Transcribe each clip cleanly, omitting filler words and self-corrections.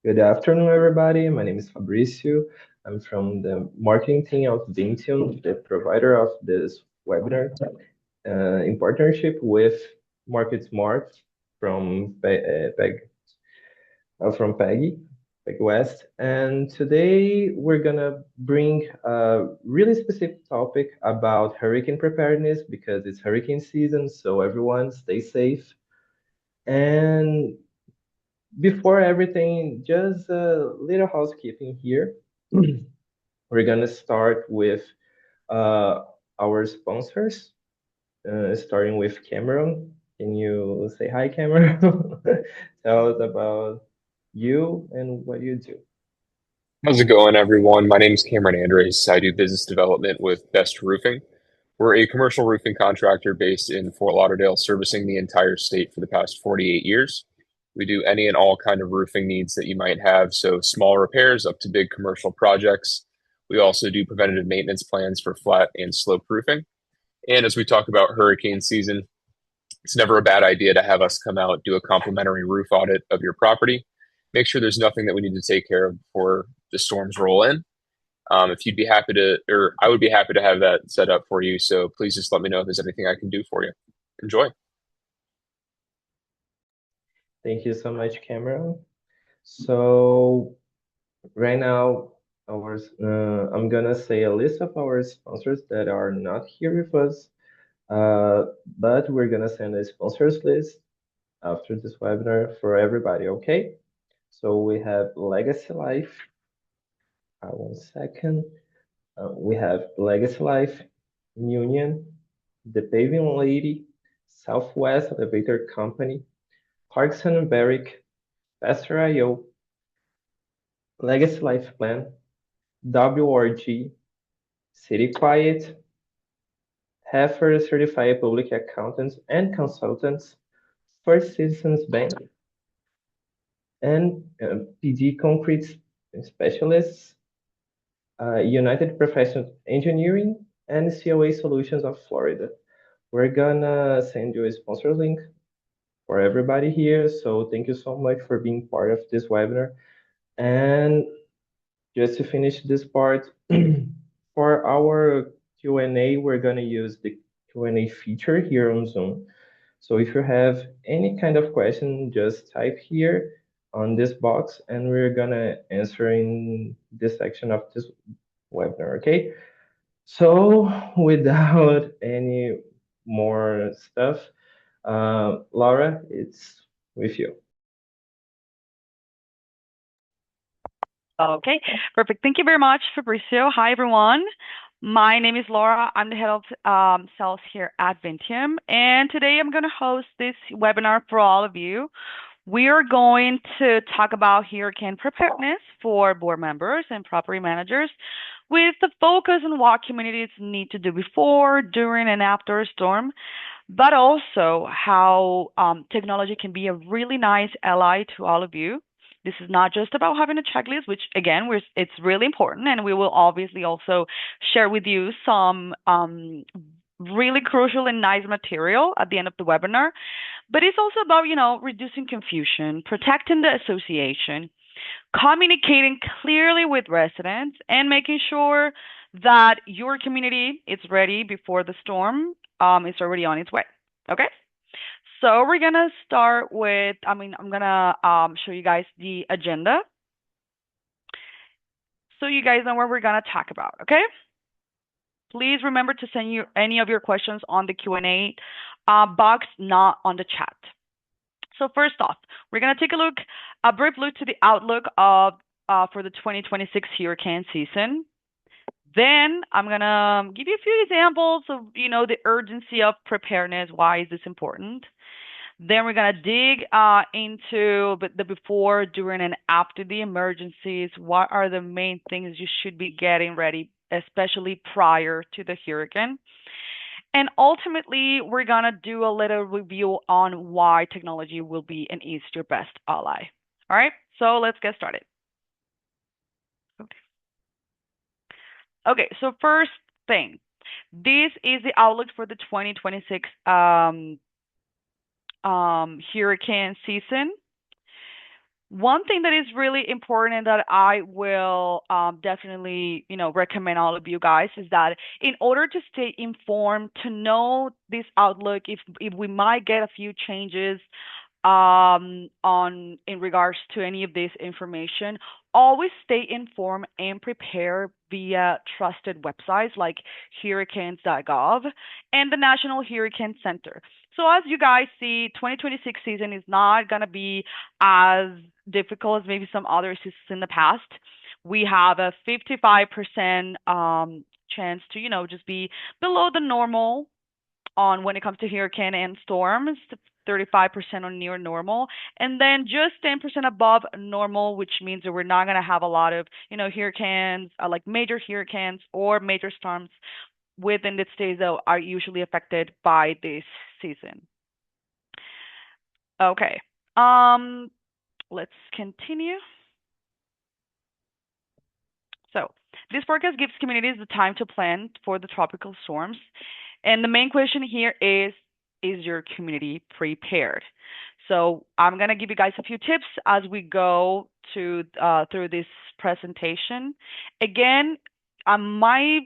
Good afternoon, everybody. My name is Fabricio. I'm from the marketing team of Vinteum, the provider of this webinar, in partnership with MarketSmart from Peggy West. And today we're gonna bring a really specific topic about hurricane preparedness because it's hurricane season, so everyone stay safe. And before everything, just a little housekeeping here. We're gonna start with uh, our sponsors, starting with Cameron. Can you say hi, Cameron? Tell us about you and what you do. How's it going, everyone? My name is Cameron Andres. I do business development with Best Roofing. We're a commercial roofing contractor based in Fort Lauderdale, servicing the entire state for the past 48 years. We do any and all kind of roofing needs that you might have, so small repairs up to big commercial projects. We also do preventative maintenance plans for flat and slope roofing. And as we talk about hurricane season, it's never a bad idea to have us come out, do a complimentary roof audit of your property, make sure there's nothing that we need to take care of before the storms roll in. If you'd be happy to, or I would be happy to have that set up for you. So please just let me know if there's anything I can do for you. Enjoy. Thank you so much, Cameron. So right now, I'm gonna say a list of our sponsors that are not here with us, but we're gonna send a sponsors list after this webinar for everybody, okay? So we have Legacy Life. One second. We have Legacy Life, Union, The Paving Lady, Southwest Elevator Company, Clarkson and Barrick, Pastor IO, Legacy Life Plan, WRG, City Quiet, Heifer Certified Public Accountants and Consultants, First Citizens Bank, and PD Concrete Specialists, United Professional Engineering, and COA Solutions of Florida. We're gonna send you a sponsor link for everybody here. So thank you so much for being part of this webinar. And just to finish this part, for our Q&A, we're gonna use the Q&A feature here on Zoom. So if you have any kind of question, just type here on this box and we're gonna answer in this section of this webinar, okay? So without any more stuff, Laura, it's with you. Okay, perfect. Thank you very much, Fabricio. Hi, everyone. My name is Laura. I'm the head of sales here at Vinteum, and today I'm going to host this webinar for all of you. We are going to talk about hurricane preparedness for board members and property managers with the focus on what communities need to do before, during, and after a storm, but also how technology can be a really nice ally to all of you. This is not just about having a checklist, which again, it's really important, and we will obviously also share with you some really crucial and nice material at the end of the webinar. But it's also about, reducing confusion, protecting the association, communicating clearly with residents, and making sure that your community is ready before the storm is already on its way. Okay? So we're gonna start with, I'm gonna show you guys the agenda so you guys know what we're gonna talk about, okay? Please remember to send you any of your questions on the Q&A box, not on the chat. So first off, we're gonna take a brief look to the outlook of for the 2026 hurricane season. Then I'm gonna give you a few examples of, the urgency of preparedness. Why is this important? Then we're gonna dig into the before, during, and after the emergencies. What are the main things you should be getting ready, especially prior to the hurricane? And ultimately, we're gonna do a little review on why technology will be and is your best ally. All right, so let's get started. Okay, so first thing, this is the outlook for the 2026 hurricane season. One thing that is really important and that I will definitely, recommend all of you guys is that in order to stay informed, to know this outlook, if we might get a few changes on in regards to any of this information, always stay informed and prepare via trusted websites like hurricanes.gov and the National Hurricane Center. So as you guys see, 2026 season is not going to be as difficult as maybe some other seasons in the past. We have a 55% chance to, just be below the normal on when it comes to hurricane and storms, 35% on near normal, and then just 10% above normal, which means that we're not going to have a lot of, hurricanes, like major hurricanes or major storms within the states that are usually affected by this season. Okay. Let's continue. So this forecast gives communities the time to plan for the tropical storms. And the main question here is your community prepared? So I'm going to give you guys a few tips as we go to through this presentation. Again, I might,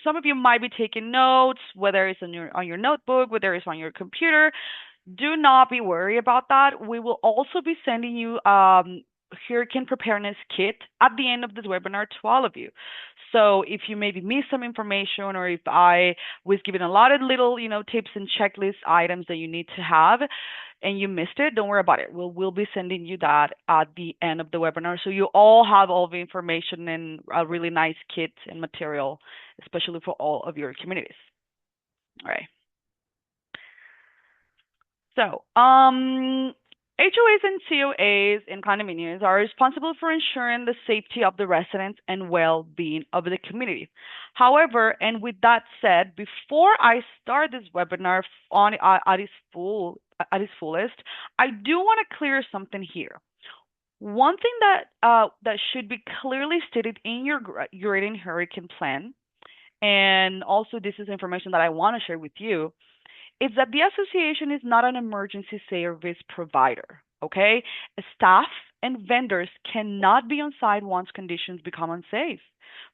some of you might be taking notes, whether it's on your notebook, whether it's on your computer. Do not be worried about that. We will also be sending you hurricane preparedness kit at the end of this webinar to all of you. So if you maybe missed some information, or if I was giving a lot of little, tips and checklist items that you need to have and you missed it, don't worry about it. We'll be sending you that at the end of the webinar. So you all have all the information and a really nice kit and material, especially for all of your communities. All right. So, HOAs and COAs in condominiums are responsible for ensuring the safety of the residents and well-being of the community. However, and with that said, before I start this webinar at its fullest, I do want to clear something here. One thing that should be clearly stated in your grading hurricane plan, and also this is information that I want to share with you, is that the association is not an emergency service provider, okay? Staff and vendors cannot be on site once conditions become unsafe.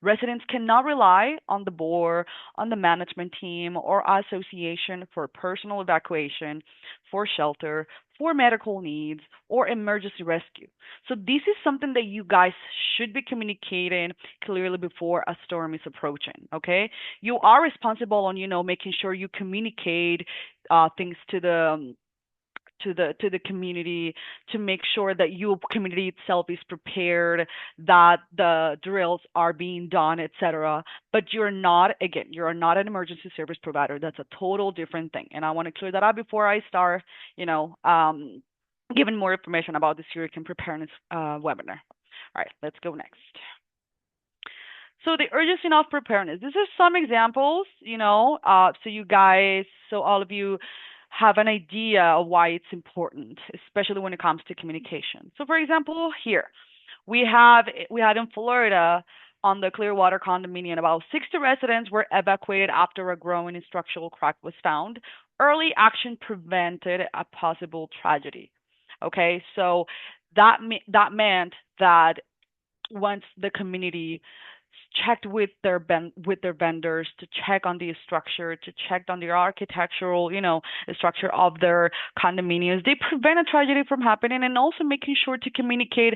Residents cannot rely on the board, on the management team, or association for personal evacuation, for shelter, for medical needs, or emergency rescue. So this is something that you guys should be communicating clearly before a storm is approaching, okay? You are responsible on, making sure you communicate things to the community, to make sure that your community itself is prepared, that the drills are being done, etc. But you're not an emergency service provider. That's a total different thing. And I want to clear that up before I start, giving more information about this hurricane preparedness webinar. All right, let's go next. So the urgency of preparedness. These are some examples, so all of you have an idea of why it's important, especially when it comes to communication. So for example, here, we had in Florida on the Clearwater condominium, about 60 residents were evacuated after a growing structural crack was found. Early action prevented a possible tragedy. Okay, so that meant that once the community checked with their vendors to check on the structure, to check on the architectural, structure of their condominiums, they prevent a tragedy from happening, and also making sure to communicate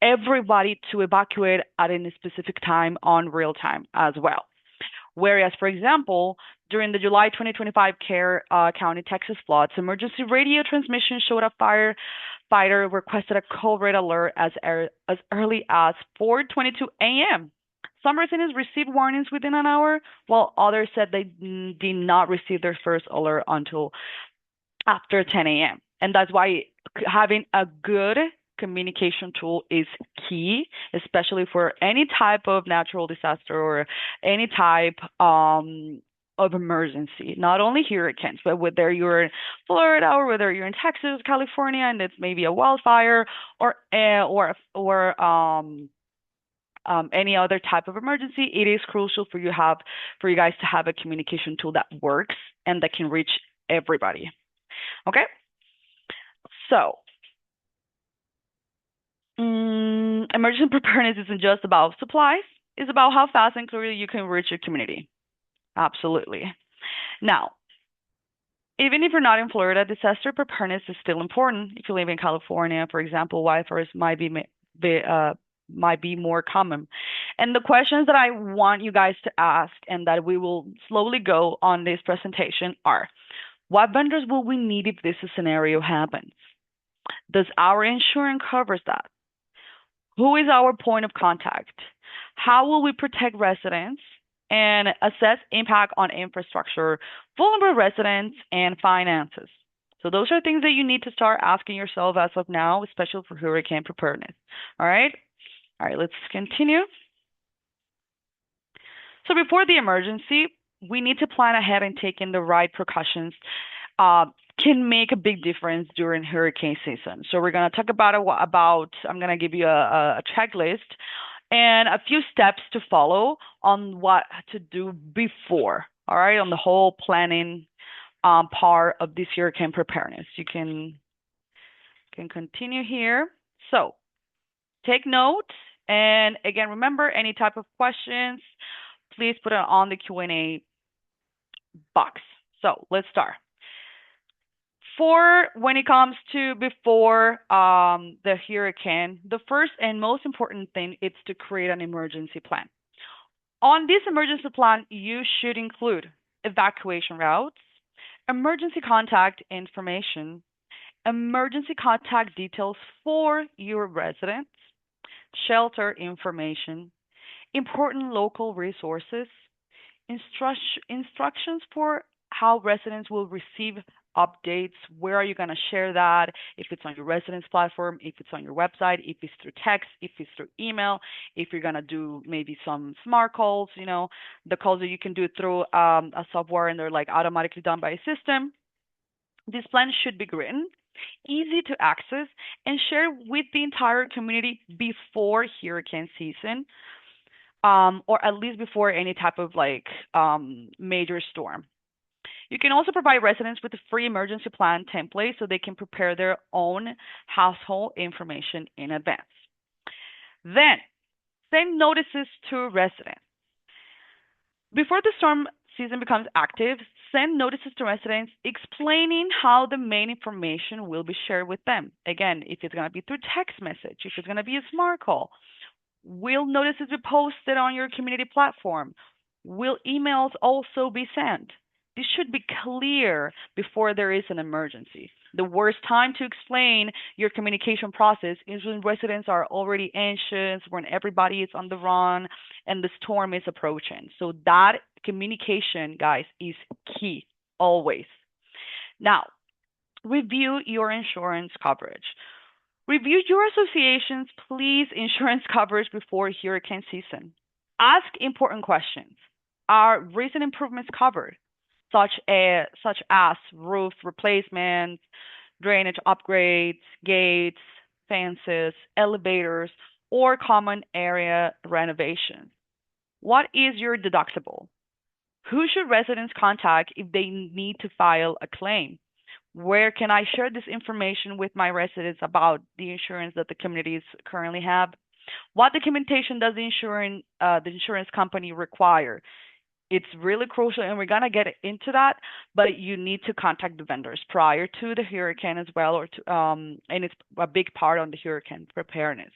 everybody to evacuate at any specific time on real time as well. Whereas, for example, during the July 2025 County, Texas floods, emergency radio transmission showed a firefighter requested a code red alert as early as 4:22 a.m. Some residents received warnings within an hour, while others said they did not receive their first alert until after 10 a.m. And that's why having a good communication tool is key, especially for any type of natural disaster or any type of emergency, not only hurricanes, but whether you're in Florida or whether you're in Texas, California, and it's maybe a wildfire or any other type of emergency, it is crucial for you guys to have a communication tool that works and that can reach everybody. Okay, so Emergency preparedness isn't just about supplies. It's about how fast and clearly you can reach your community. Absolutely. Now, even if you're not in Florida, disaster preparedness is still important. If you live in California, for example, wildfires might be more common. And the questions that I want you guys to ask and that we will slowly go on this presentation are, what vendors will we need if this scenario happens? Does our insurance cover that? Who is our point of contact? How will we protect residents and assess impact on infrastructure, vulnerable residents, and finances? So those are things that you need to start asking yourself as of now, especially for hurricane preparedness. All right? All right, let's continue. So before the emergency, we need to plan ahead and take in the right precautions. Can make a big difference during hurricane season. So we're going to talk about I'm going to give you a checklist and a few steps to follow on what to do before, all right, on the whole planning part of this hurricane preparedness. You can continue here. So take note, and again, remember, any type of questions, please put it on the Q&A box. So let's start. For when it comes to before the hurricane, the first and most important thing is to create an emergency plan. On this emergency plan, you should include evacuation routes, emergency contact information, emergency contact details for your residents, shelter information, important local resources, instructions for how residents will receive updates. Where are you going to share that? If it's on your residence platform, if it's on your website, if it's through text, if it's through email, if you're going to do maybe some smart calls, the calls that you can do through a software and they're like automatically done by a system. This plan should be written, easy to access, and share with the entire community before hurricane season, or at least before any type of major storm. You can also provide residents with a free emergency plan template so they can prepare their own household information in advance. Then, send notices to residents. Before the storm season becomes active, send notices to residents explaining how the main information will be shared with them. Again, if it's going to be through text message, if it's going to be a smart call, will notices be posted on your community platform? Will emails also be sent? This should be clear before there is an emergency. The worst time to explain your communication process is when residents are already anxious, when everybody is on the run, and the storm is approaching. So that communication, guys, is key, always. Now, review your insurance coverage. Review your association's police insurance coverage before hurricane season. Ask important questions. Are recent improvements covered, such as roof replacements, drainage upgrades, gates, fences, elevators, or common area renovations? What is your deductible? Who should residents contact if they need to file a claim? Where can I share this information with my residents about the insurance that the communities currently have? What documentation does the insurance company require? It's really crucial, and we're going to get into that, but you need to contact the vendors prior to the hurricane as well, and it's a big part on the hurricane preparedness.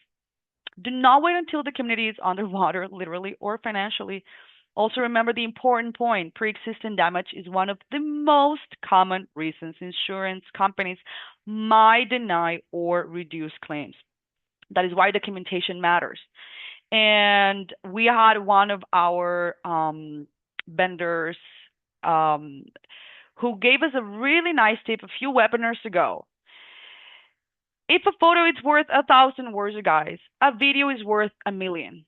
Do not wait until the community is underwater, literally or financially. Also, remember the important point, pre-existing damage is one of the most common reasons insurance companies might deny or reduce claims. That is why documentation matters. And we had one of our vendors who gave us a really nice tip a few webinars ago. If a photo is worth 1,000 words, guys, a video is worth 1,000,000.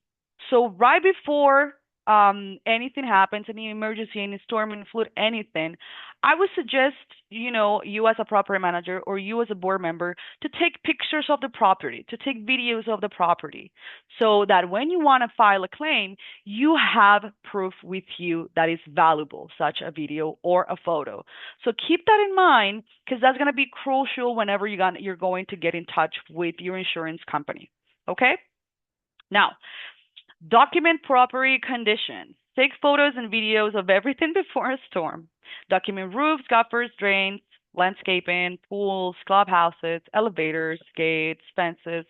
So right before anything happens, any emergency, any storm, any flood, anything, I would suggest, you as a property manager or you as a board member to take pictures of the property, to take videos of the property, so that when you want to file a claim, you have proof with you that is valuable, such a video or a photo. So keep that in mind, because that's going to be crucial whenever you're going to get in touch with your insurance company. Okay? Now, document property conditions. Take photos and videos of everything before a storm. Document roofs, gutters, drains, landscaping, pools, clubhouses, elevators, gates, fences,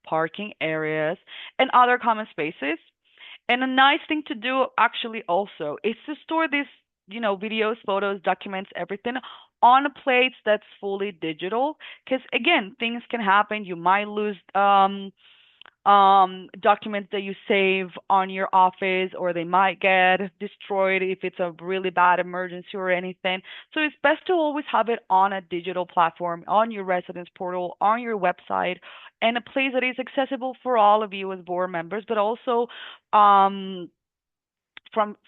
parking areas, and other common spaces. And a nice thing to do actually also is to store these, videos, photos, documents, everything on a place that's fully digital. Because again, things can happen. You might lose documents that you save on your office, or they might get destroyed if it's a really bad emergency or anything. So it's best to always have it on a digital platform, on your residence portal, on your website, and a place that is accessible for all of you as board members, but also um,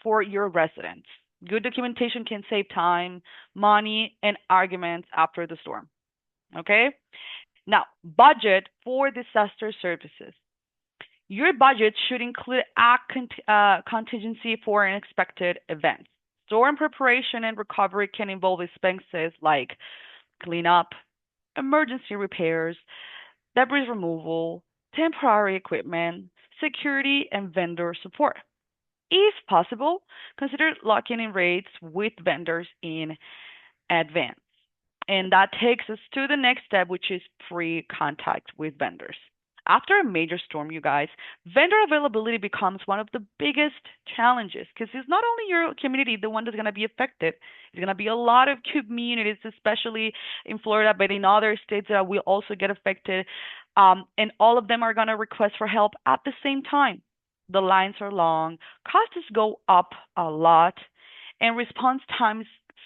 for your residents. Good documentation can save time, money, and arguments after the storm. Okay? Now, budget for disaster services. Your budget should include a contingency for unexpected events. Storm preparation and recovery can involve expenses like cleanup, emergency repairs, debris removal, temporary equipment, security, and vendor support. If possible, consider locking in rates with vendors in advance. And that takes us to the next step, which is pre contact with vendors. After a major storm, you guys, vendor availability becomes one of the biggest challenges because it's not only your community, the one that's going to be affected. It's going to be a lot of communities, especially in Florida, but in other states that will also get affected. And all of them are going to request for help at the same time. The lines are long, costs go up a lot, and response times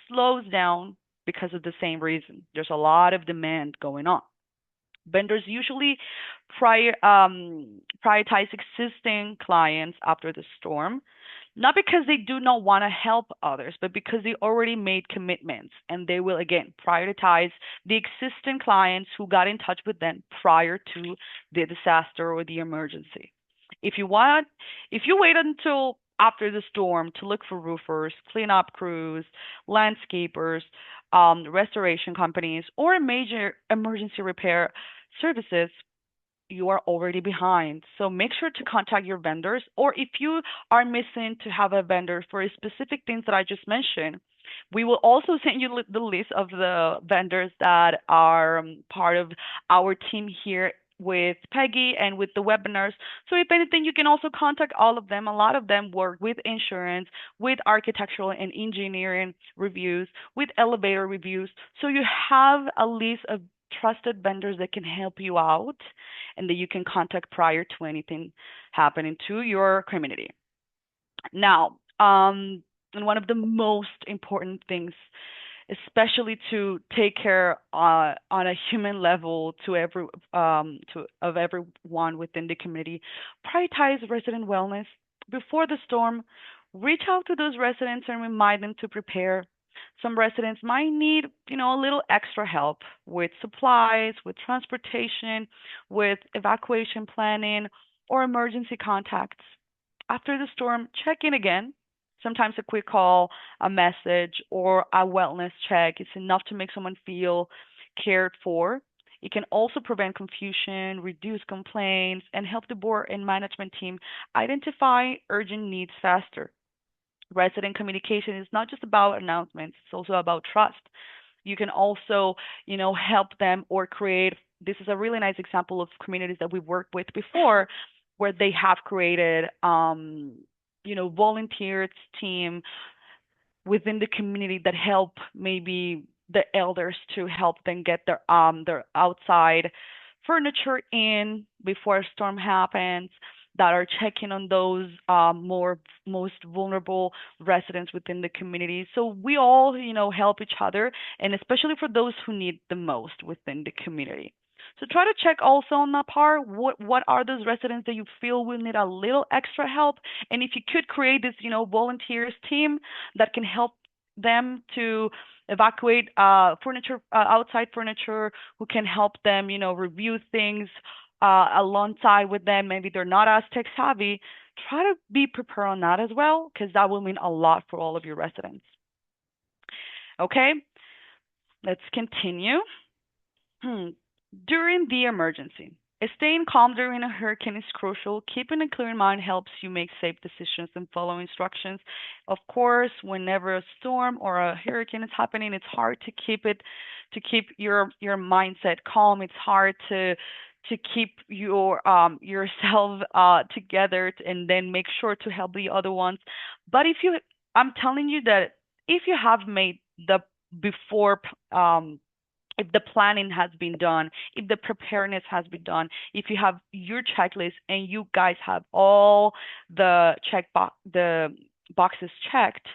slows down because of the same reason. There's a lot of demand going on. Vendors usually prioritize existing clients after the storm, not because they do not want to help others, but because they already made commitments and they will again prioritize the existing clients who got in touch with them prior to the disaster or the emergency. If you want, if you wait until after the storm to look for roofers, cleanup crews, landscapers, restoration companies, or major emergency repair services, you are already behind. So make sure to contact your vendors, or if you are missing to have a vendor for specific things that I just mentioned, we will also send you the list of the vendors that are part of our team here with Peggy and with the webinars. So if anything, you can also contact all of them. A lot of them work with insurance, with architectural and engineering reviews, with elevator reviews. So you have a list of trusted vendors that can help you out and that you can contact prior to anything happening to your community. Now, and one of the most important things, especially to take care on a human level to of everyone within the community, prioritize resident wellness before the storm. Reach out to those residents and remind them to prepare. Some residents might need, a little extra help with supplies, with transportation, with evacuation planning, or emergency contacts. After the storm, check in again. Sometimes a quick call, a message, or a wellness check is enough to make someone feel cared for. It can also prevent confusion, reduce complaints, and help the board and management team identify urgent needs faster. Resident communication is not just about announcements, it's also about trust. You can also, help them or create. This is a really nice example of communities that we've worked with before where they have created, volunteers team within the community that help maybe the elders to help them get their outside furniture in before a storm happens, that are checking on those most vulnerable residents within the community. So we all, help each other, and especially for those who need the most within the community. So try to check also on that part. What are those residents that you feel will need a little extra help? And if you could create this, volunteers team that can help them to evacuate furniture, outside furniture, who can help them, review things alongside with them. Maybe they're not as tech savvy. Try to be prepared on that as well, because that will mean a lot for all of your residents. Okay, let's continue. During the emergency, Staying calm during a hurricane is crucial. Keeping a clear mind helps you make safe decisions and follow instructions. Of course, whenever a storm or a hurricane is happening, it's hard to keep your mindset calm. It's hard to keep yourself together and then make sure to help the other ones. But I'm telling you that if you have made the before if the planning has been done, if the preparedness has been done, if you have your checklist and you guys have all the boxes checked,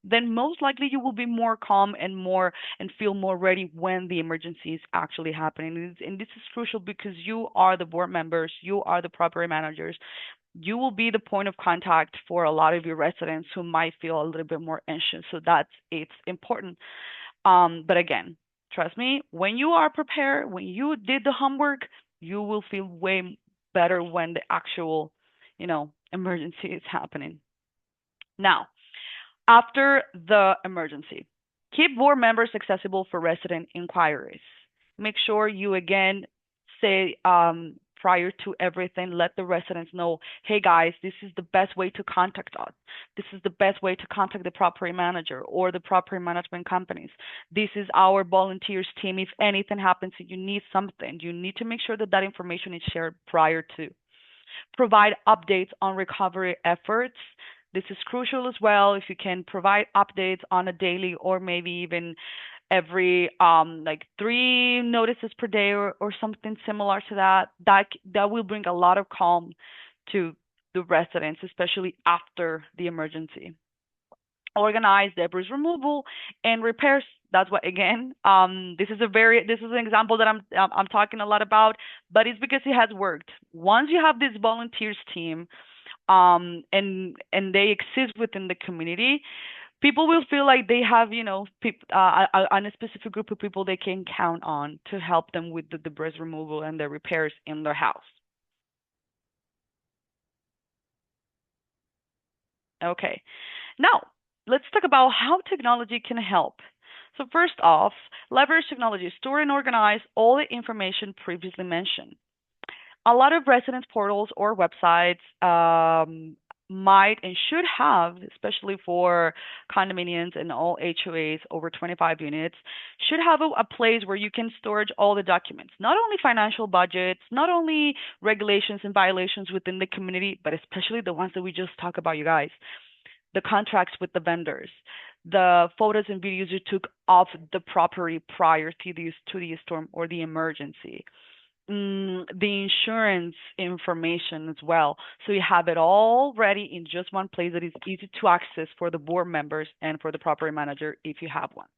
then most likely you will be more calm and feel more ready when the emergency is actually happening. And this is crucial because you are the board members, you are the property managers. You will be the point of contact for a lot of your residents who might feel a little bit more anxious. So it's important. But again, trust me, when you are prepared, when you did the homework, you will feel way better when the actual, emergency is happening. Now, after the emergency, keep board members accessible for resident inquiries. Make sure you again say prior to everything, let the residents know, hey guys, this is the best way to contact us. This is the best way to contact the property manager or the property management companies. This is our volunteers team. If anything happens and you need something, you need to make sure that that information is shared prior to. Provide updates on recovery efforts. This is crucial as well. If you can provide updates on a daily or maybe even every like 3 notices per day or something similar to that will bring a lot of calm to the residents, especially after the emergency. Organize debris removal and repairs. That's what again. This is an example that I'm talking a lot about, but it's because it has worked. Once you have this volunteers team, and they exist within the community, people will feel like they have on a specific group of people they can count on to help them with the debris removal and the repairs in their house. Okay. Now, let's talk about how technology can help. So first off, leverage technology, store and organize all the information previously mentioned. A lot of residence portals or websites might and should have, especially for condominiums and all HOAs over 25 units, should have a place where you can storage all the documents, not only financial budgets, not only regulations and violations within the community, but especially the ones that we just talked about, you guys, the contracts with the vendors, the photos and videos you took of the property prior to the storm or the emergency, the insurance information as well. So you have it all ready in just one place that is easy to access for the board members and for the property manager if you have one.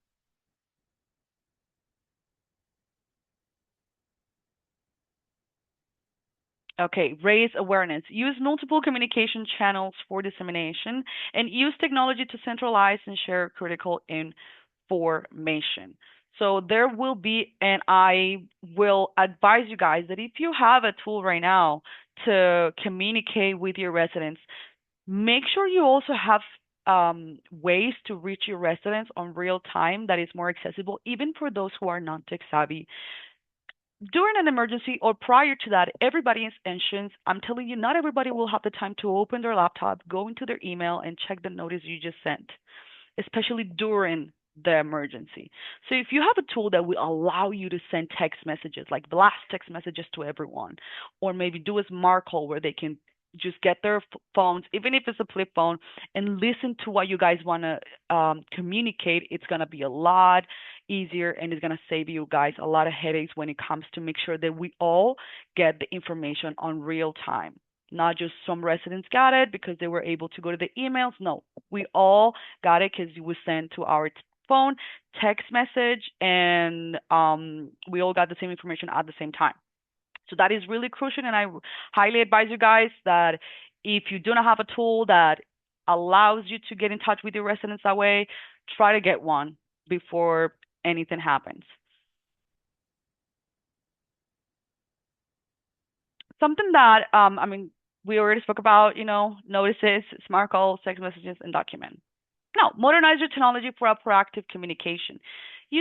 Okay, raise awareness. Use multiple communication channels for dissemination and use technology to centralize and share critical information. So there will be, and I will advise you guys that if you have a tool right now to communicate with your residents, make sure you also have ways to reach your residents on real time that is more accessible, even for those who are not tech savvy. During an emergency or prior to that, everybody is anxious. I'm telling you, not everybody will have the time to open their laptop, go into their email, and check the notice you just sent, especially during the emergency. So if you have a tool that will allow you to send text messages, like blast text messages to everyone, or maybe do a smart call where they can just get their phones, even if it's a flip phone, and listen to what you guys want to communicate, it's going to be a lot easier and it's going to save you guys a lot of headaches when it comes to make sure that we all get the information on real time. Not just some residents got it because they were able to go to the emails. No, we all got it because it was sent to our phone, text message, and we all got the same information at the same time. So that is really crucial, and I highly advise you guys that if you do not have a tool that allows you to get in touch with your residents that way, try to get one before anything happens. Something that, we already spoke about, notices, smart calls, text messages, and document. Now, modernize your technology for a proactive communication.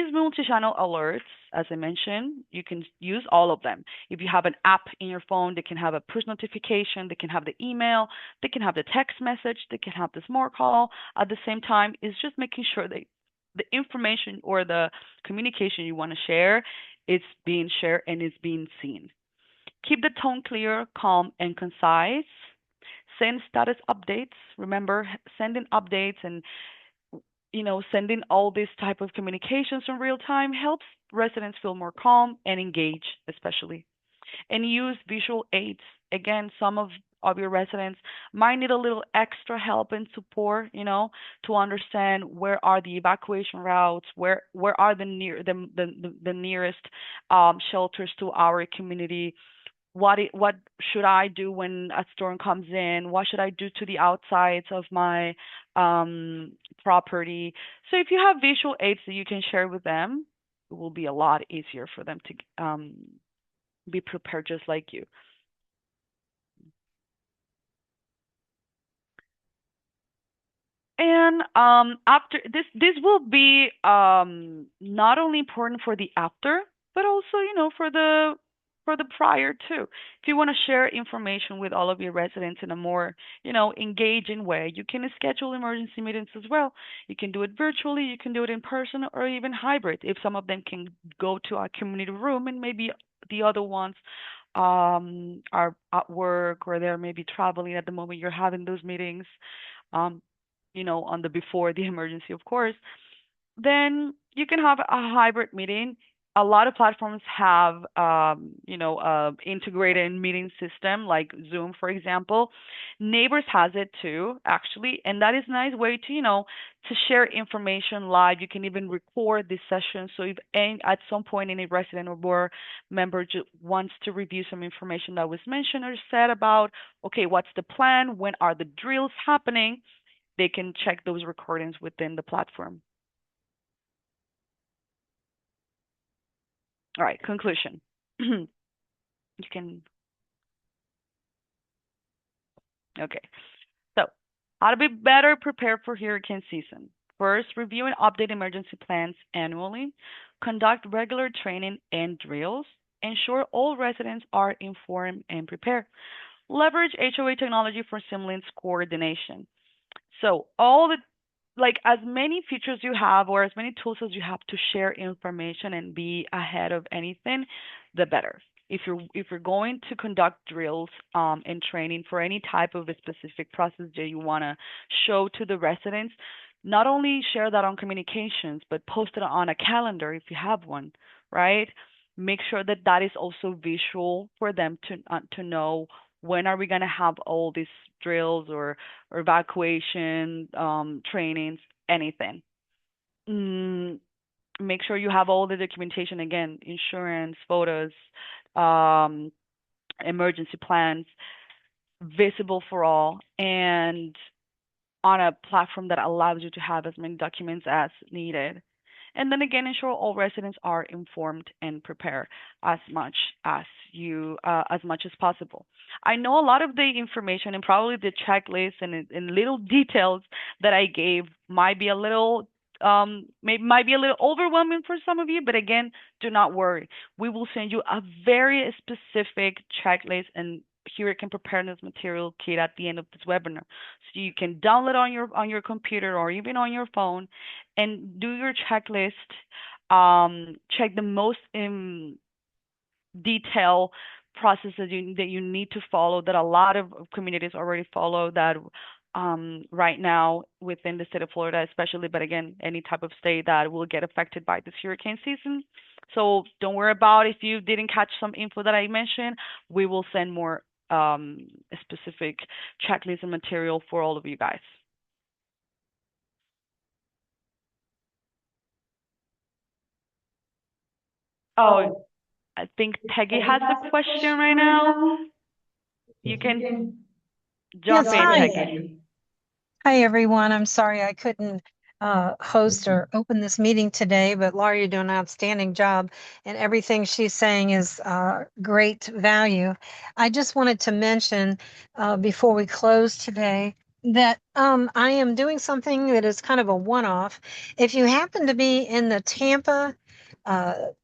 use multi-channel alerts. As I mentioned, you can use all of them. If you have an app in your phone, they can have a push notification, they can have the email, they can have the text message, they can have the smart call. At the same time, it's just making sure that the information or the communication you want to share is being shared and is being seen. Keep the tone clear, calm, and concise. Send status updates. Remember, sending updates and sending all this type of communications in real time helps residents feel more calm and engaged, especially. And use visual aids. Again, some of your residents might need a little extra help and support, to understand where are the evacuation routes, where are the nearest shelters to our community, what should I do when a storm comes in? What should I do to the outsides of my property? So if you have visual aids that you can share with them, it will be a lot easier for them to be prepared just like you. And after this will be not only important for the after, but also for the prior too. If you want to share information with all of your residents in a more engaging way, you can schedule emergency meetings as well. You can do it virtually, you can do it in person, or even hybrid. If some of them can go to a community room and maybe the other ones are at work or they're maybe traveling at the moment you're having those meetings. Um, on the before the emergency, of course, then you can have a hybrid meeting. A lot of platforms have, integrated meeting system like Zoom, for example. Neighbors has it too, actually, and that is a nice way to share information live. You can even record this session. So if at some point any resident or board member wants to review some information that was mentioned or said about, okay, what's the plan? When are the drills happening? They can check those recordings within the platform. All right, conclusion. You can, okay. So, how to be better prepared for hurricane season. First, review and update emergency plans annually. Conduct regular training and drills. Ensure all residents are informed and prepared. Leverage HOA technology for seamless coordination. So all the as many features you have or as many tools as you have to share information and be ahead of anything, the better. If you're going to conduct drills and training for any type of a specific process that you want to show to the residents, not only share that on communications, but post it on a calendar if you have one, right? Make sure that that is also visual for them to know when are we going to have all these drills or evacuation trainings, anything. Mm, Make sure you have all the documentation again, insurance, photos, um, emergency plans, visible for all, and on a platform that allows you to have as many documents as needed. And then again, ensure all residents are informed and prepared as much as much as possible. I know a lot of the information and probably the checklist and little details that I gave might be a little might be a little overwhelming for some of you, but again, do not worry. We will send you a very specific checklist and hurricane preparedness material kit at the end of this webinar, so you can download on your computer or even on your phone and do your checklist. Check the most detailed process that you need to follow, that a lot of communities already follow, that right now within the state of Florida especially, but again, any type of state that will get affected by this hurricane season. So don't worry about if you didn't catch some info that I mentioned. We will send more specific checklist and material for all of you guys. Oh, I think Peggy has a question right now. You can jump in, Peggy. Hi, everyone. I'm sorry I couldn't host or open this meeting today, but Laura, you're doing an outstanding job, and everything she's saying is great value. I just wanted to mention before we close today that I am doing something that is kind of a one-off. If you happen to be in the Tampa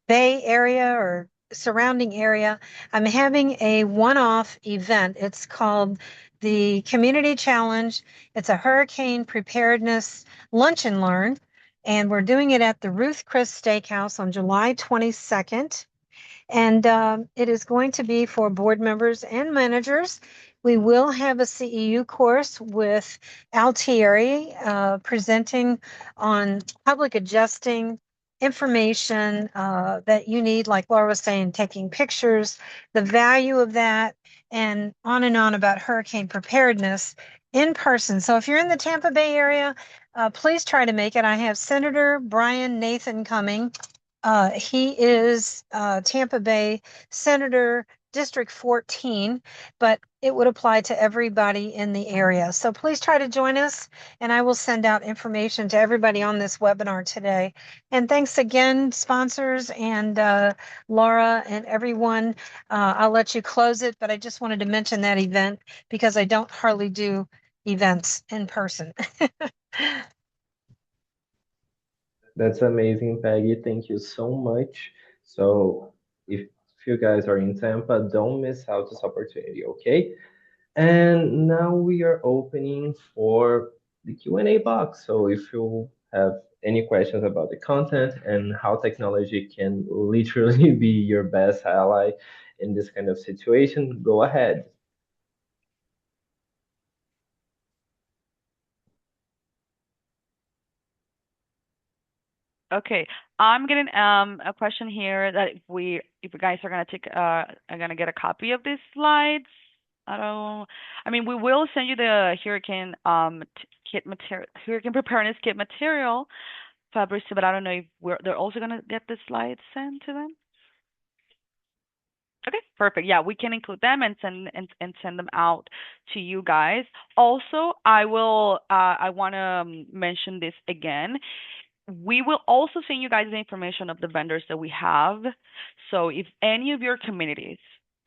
Bay area or surrounding area, I'm having a one-off event. It's called the Community Challenge. It's a hurricane preparedness lunch and learn, and we're doing it at the Ruth Chris Steakhouse on July 22nd. And it is going to be for board members and managers. We will have a CEU course with Altieri presenting on public adjusting information that you need, like Laura was saying, taking pictures, the value of that, and on about hurricane preparedness in person. So if you're in the Tampa Bay area, please try to make it. I have Senator Brian Nathan coming. He is Tampa Bay Senator District 14, but it would apply to everybody in the area. So please try to join us, and I will send out information to everybody on this webinar today. And thanks again, sponsors and Laura and everyone. I'll let you close it, but I just wanted to mention that event because I don't hardly do events in person. That's amazing, Peggy. Thank you so much. So if you guys are in Tampa, don't miss out this opportunity, okay? And now we are opening for the Q&A box. So if you have any questions about the content and how technology can literally be your best ally in this kind of situation, go ahead. Okay, I'm getting a question here that if you guys are gonna get a copy of these slides. I mean, we will send you the hurricane kit material, hurricane preparedness kit material, Fabricio, but I don't know if they're also gonna get the slides sent to them. Okay, perfect. Yeah, we can include them and send them out to you guys. Also, I want to mention this again. We will also send you guys the information of the vendors that we have. So if any of your communities,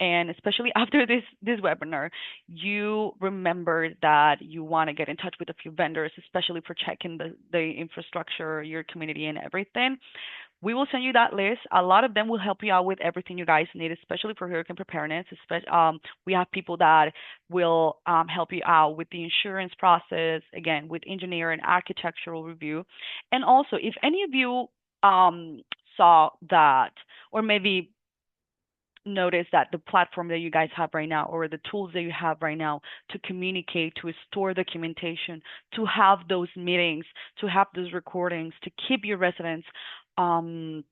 and especially after this webinar, you remember that you want to get in touch with a few vendors, especially for checking the infrastructure, your community, and everything, we will send you that list. A lot of them will help you out with everything you guys need, especially for hurricane preparedness. We have people that will help you out with the insurance process, again, with engineering and architectural review. And also, if any of you saw that, or maybe notice that the platform that you guys have right now, or the tools that you have right now to communicate, to store documentation, to have those meetings, to have those recordings, to keep your residents well,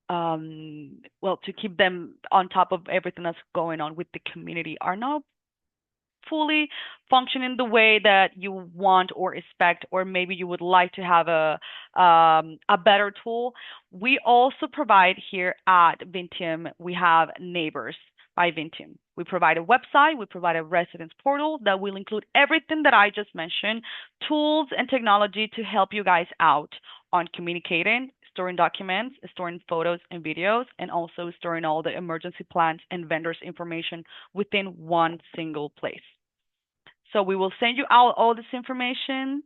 to keep them on top of everything that's going on with the community, are not fully functioning the way that you want or expect, or maybe you would like to have a better tool. We also provide here at Vinteum, we have Neighbors by Vinteum. We provide a website, we provide a residence portal that will include everything that I just mentioned, tools and technology to help you guys out on communicating, storing documents, storing photos and videos, and also storing all the emergency plans and vendors information within one single place. So we will send you out all this information,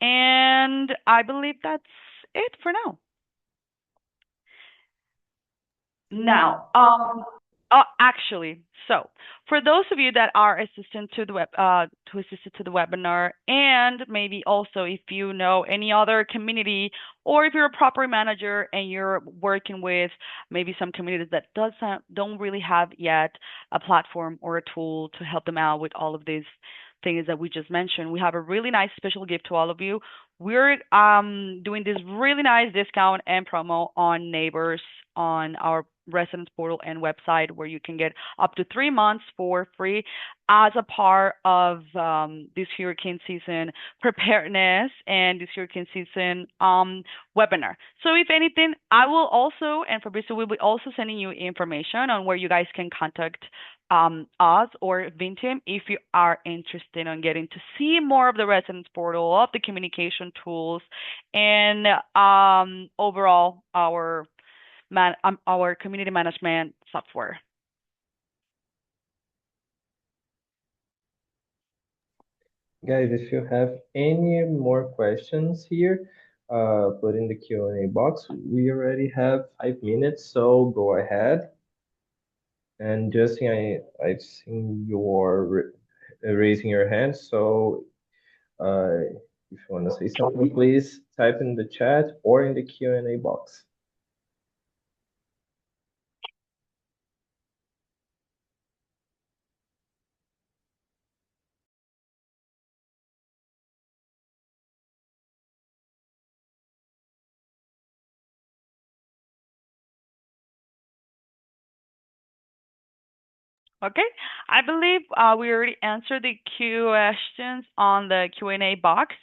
and I believe that's it for now. Now, actually, so for those of you that are assistant to the webinar, and maybe also if you know any other community, or if you're a property manager and you're working with maybe some communities that don't really have yet a platform or a tool to help them out with all of these things that we just mentioned, we have a really nice special gift to all of you. We're doing this really nice discount and promo on Neighbors on our residence portal and website, where you can get up to 3 months for free as a part of this hurricane season preparedness and this hurricane season webinar. So if anything, I will also, and Fabricio will be also sending you information on where you guys can contact us or Vinteum if you are interested in getting to see more of the residence portal, of the communication tools, and overall our community management software. Guys, if you have any more questions here, put in the Q&A box. We already have 5 minutes, so go ahead. And Justin, I've seen your raising your hand, so if you want to say something, please type in the chat or in the Q&A box. Okay, I believe we already answered the questions on the Q&A box.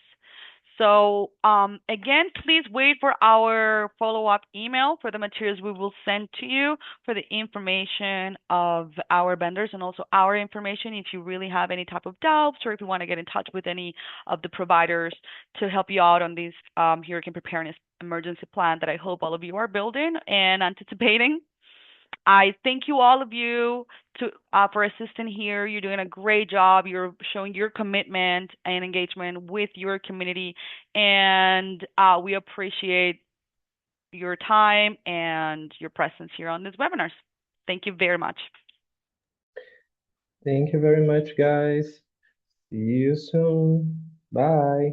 So again, please wait for our follow-up email for the materials we will send to you for the information of our vendors and also our information if you really have any type of doubts or if you want to get in touch with any of the providers to help you out on this hurricane preparedness emergency plan that I hope all of you are building and anticipating. I thank you all of you for assisting here. You're doing a great job. You're showing your commitment and engagement with your community, and we appreciate your time and your presence here on these webinars. Thank you very much. Thank you very much, guys. See you soon. Bye.